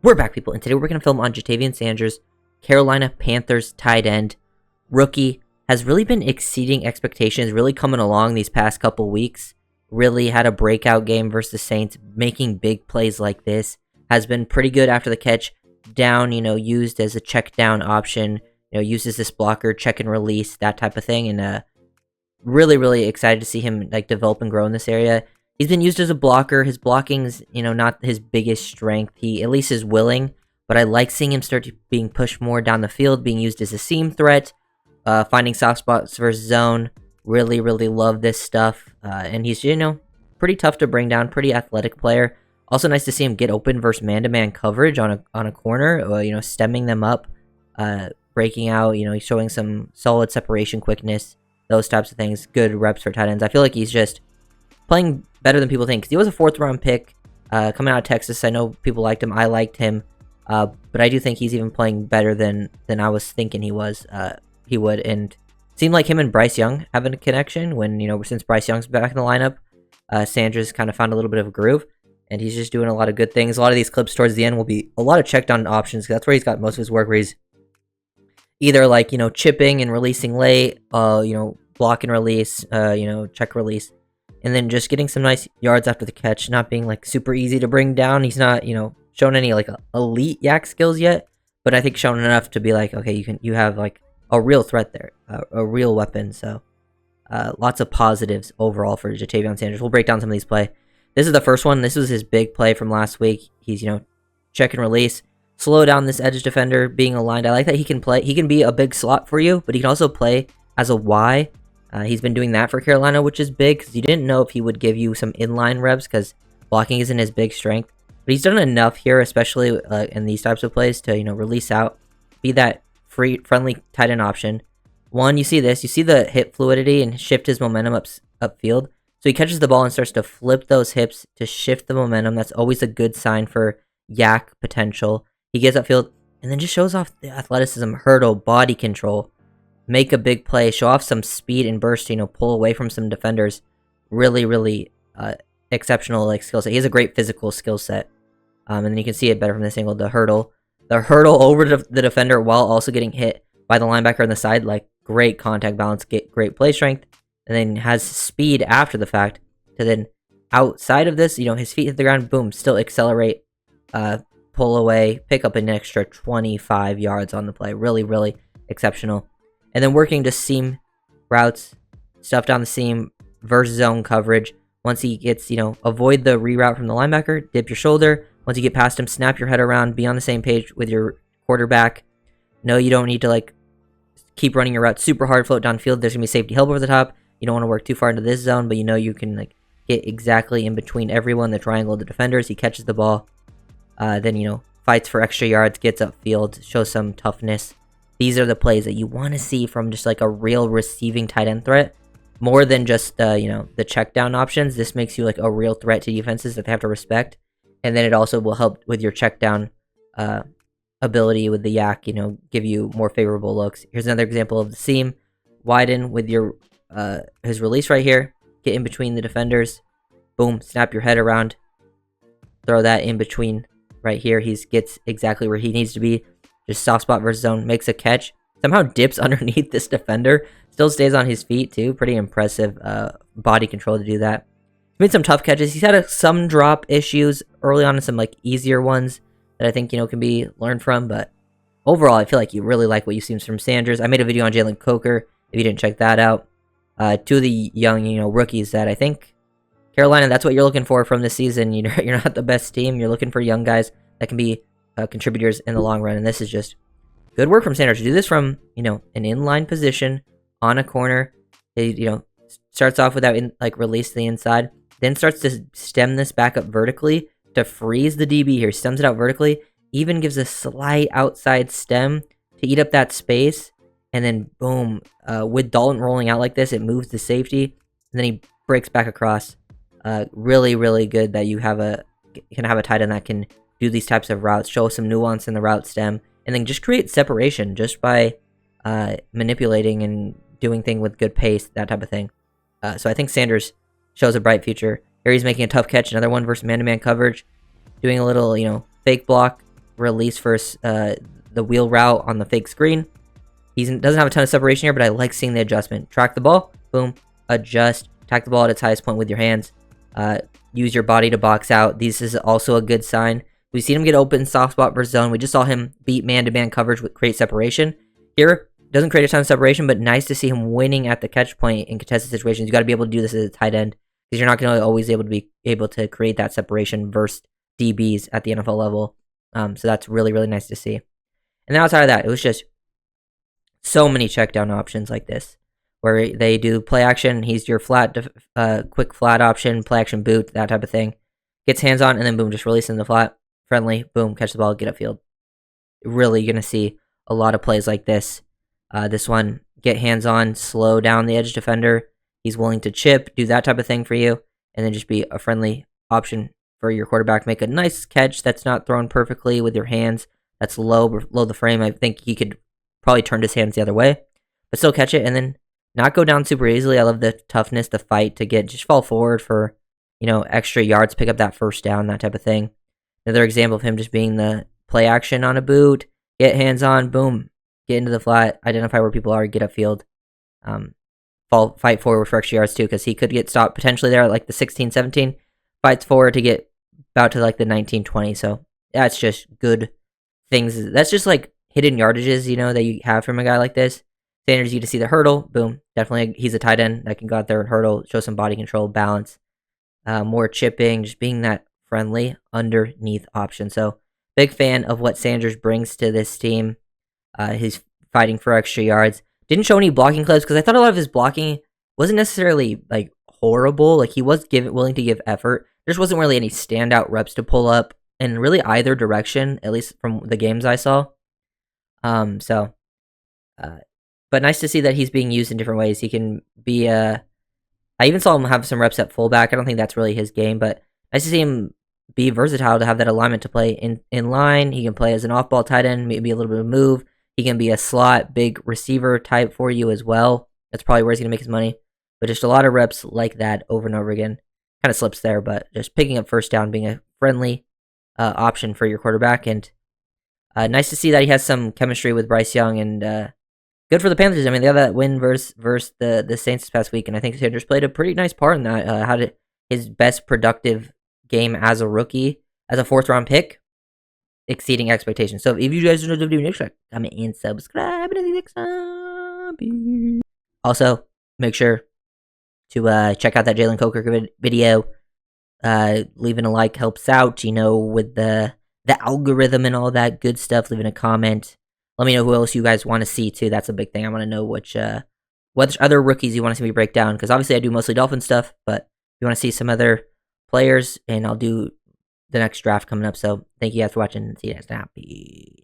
We're back, people, and today we're going to film on Ja'Tavion Sanders, Carolina Panthers tight end. Rookie has really been exceeding expectations, really coming along these past couple weeks. Really had a breakout game versus the Saints, making big plays like this. Has been pretty good after the catch, down, used as a check down option, uses this blocker, check and release, that type of thing. And really, really excited to see him develop and grow in this area. He's been used as a blocker. His blocking's, not his biggest strength. He at least is willing, but I like seeing him start being pushed more down the field, being used as a seam threat, finding soft spots versus zone. Really, really love this stuff. And he's, pretty tough to bring down, pretty athletic player. Also nice to see him get open versus man-to-man coverage on a corner, stemming them up, breaking out, he's showing some solid separation quickness, those types of things. Good reps for tight ends. I feel like he's just playing better than people think, because he was a 4th round pick coming out of Texas. I know people liked him. I liked him. But I do think he's even playing better than I was thinking he would. And seemed like him and Bryce Young having a connection when, since Bryce Young's back in the lineup, Sanders kind of found a little bit of a groove, and he's just doing a lot of good things. A lot of these clips towards the end will be a lot of check down options, because that's where he's got most of his work, where he's either chipping and releasing late, block and release, check release, and then just getting some nice yards after the catch, not being super easy to bring down. He's not, shown any elite YAC skills yet, but I think shown enough to be okay, you have a real threat there, a real weapon. So lots of positives overall for Ja'Tavion Sanders. We'll break down some of these play. This is the first one. This was his big play from last week. He's, check and release, slow down this edge defender, being aligned. I like that he can play. He can be a big slot for you, but he can also play as a Y. He's been doing that for Carolina, which is big, because you didn't know if he would give you some inline reps, because blocking isn't his big strength. But he's done enough here, especially in these types of plays, to release out, be that friendly tight end option. One, you see this, you see the hip fluidity and shift his momentum upfield. So he catches the ball and starts to flip those hips to shift the momentum. That's always a good sign for YAC potential. He gets upfield and then just shows off the athleticism, hurdle, body control. Make a big play, show off some speed and burst, pull away from some defenders. Really, really exceptional skill set. He has a great physical skill set. And then you can see it better from this angle. The hurdle over the defender while also getting hit by the linebacker on the side. Great contact balance, great play strength. And then has speed after the fact to then outside of this, his feet hit the ground, boom, still accelerate, pull away, pick up an extra 25 yards on the play. Really, really exceptional. And then working just seam routes, stuff down the seam versus zone coverage. Once he gets, avoid the reroute from the linebacker, dip your shoulder. Once you get past him, snap your head around, be on the same page with your quarterback. No, you don't need to keep running your route super hard, float downfield. There's going to be safety help over the top. You don't want to work too far into this zone, but you can get exactly in between everyone, the triangle of the defenders. He catches the ball, then, fights for extra yards, gets upfield, shows some toughness. These are the plays that you want to see from just a real receiving tight end threat, more than just the check down options. This makes you a real threat to defenses that they have to respect, and then it also will help with your check down ability with the YAC. Give you more favorable looks. Here's another example of the seam, widen with your his release right here. Get in between the defenders, boom, snap your head around, throw that in between right here. He gets exactly where he needs to be. Just soft spot versus zone, makes a catch, somehow dips underneath this defender, still stays on his feet too. Pretty impressive body control to do that. He's made some tough catches. He's had some drop issues early on, and some two ones that I think can be learned from. But overall, I feel like you really like what you've seen from Sanders. I made a video on Jalen Coker if you didn't check that out. 2 of the young rookies that I think Carolina, that's what you're looking for from this season. You're not the best team. You're looking for young guys that can be contributors in the long run, and this is just good work from Sanders to do this from an inline position on a corner. He starts off without release to the inside, then starts to stem this back up vertically to freeze the DB here. Stems it out vertically, even gives a slight outside stem to eat up that space, and then boom, with Dalton rolling out like this, it moves the safety, and then he breaks back across. Really, really good that you can have a tight end that can do these types of routes, show some nuance in the route stem, and then just create separation just by manipulating and doing things with good pace, that type of thing. So I think Sanders shows a bright future. Here he's making a tough catch, another one versus man-to-man coverage, doing a little, fake block, release for the wheel route on the fake screen. He doesn't have a ton of separation here, but I like seeing the adjustment. Track the ball, boom, adjust, attack the ball at its highest point with your hands. Use your body to box out. This is also a good sign. We've seen him get open, soft spot versus zone. We just saw him beat man-to-man coverage with create separation. Here, doesn't create a ton of separation, but nice to see him winning at the catch point in contested situations. You got to be able to do this as a tight end because you're not going to always be able to create that separation versus DBs at the NFL level. So that's really, really nice to see. And then outside of that, it was just so many check down options like this, where they do play action. He's your quick flat option, play action boot, that type of thing. Gets hands on, and then boom, just release in the flat, friendly, boom, catch the ball, get upfield. Really gonna see a lot of plays like this. This one, get hands on, slow down the edge defender. He's willing to chip, do that type of thing for you, and then just be a friendly option for your quarterback. Make a nice catch that's not thrown perfectly with your hands. That's low the frame. I think he could probably turn his hands the other way, but still catch it and then not go down super easily. I love the toughness, the fight to just fall forward for, extra yards, pick up that first down, that type of thing. Another example of him just being the play action on a boot, get hands on, boom, get into the flat, identify where people are, get upfield, fight forward for extra yards too, because he could get stopped potentially there at like the 16, 17, fights forward to get about to like the 19, 20. So that's just good things. That's just like hidden yardages, that you have from a guy like this. Sanders, you to see the hurdle, boom, definitely he's a tight end that can go out there and hurdle, show some body control, balance, more chipping, just being that friendly underneath option. So big fan of what Sanders brings to this team. He's fighting for extra yards. Didn't show any blocking clips because I thought a lot of his blocking wasn't necessarily like horrible. Like he was willing to give effort. There just wasn't really any standout reps to pull up in really either direction, at least from the games I saw. But nice to see that he's being used in different ways. He can be I even saw him have some reps at fullback. I don't think that's really his game, but nice to see him be versatile to have that alignment to play in line. He can play as an off-ball tight end, maybe a little bit of move. He can be a slot, big receiver type for you as well. That's probably where he's going to make his money. But just a lot of reps like that over and over again. Kind of slips there, but just picking up first down, being a friendly option for your quarterback. And nice to see that he has some chemistry with Bryce Young, and good for the Panthers. I mean, they have that win versus the Saints this past week, and I think Sanders played a pretty nice part in that. Had his best productive game as a rookie, as a fourth-round pick, exceeding expectations. So if you guys want to do next time, comment and subscribe. And until next time. Also, make sure to check out that Jalen Coker video. Leaving a like helps out, with the algorithm and all that good stuff. Leaving a comment. Let me know who else you guys want to see too. That's a big thing. I want to know which other rookies you want to see me break down, because obviously I do mostly Dolphin stuff, but if you want to see some other players, and I'll do the next draft coming up. So thank you guys for watching, and see you next time. Peace.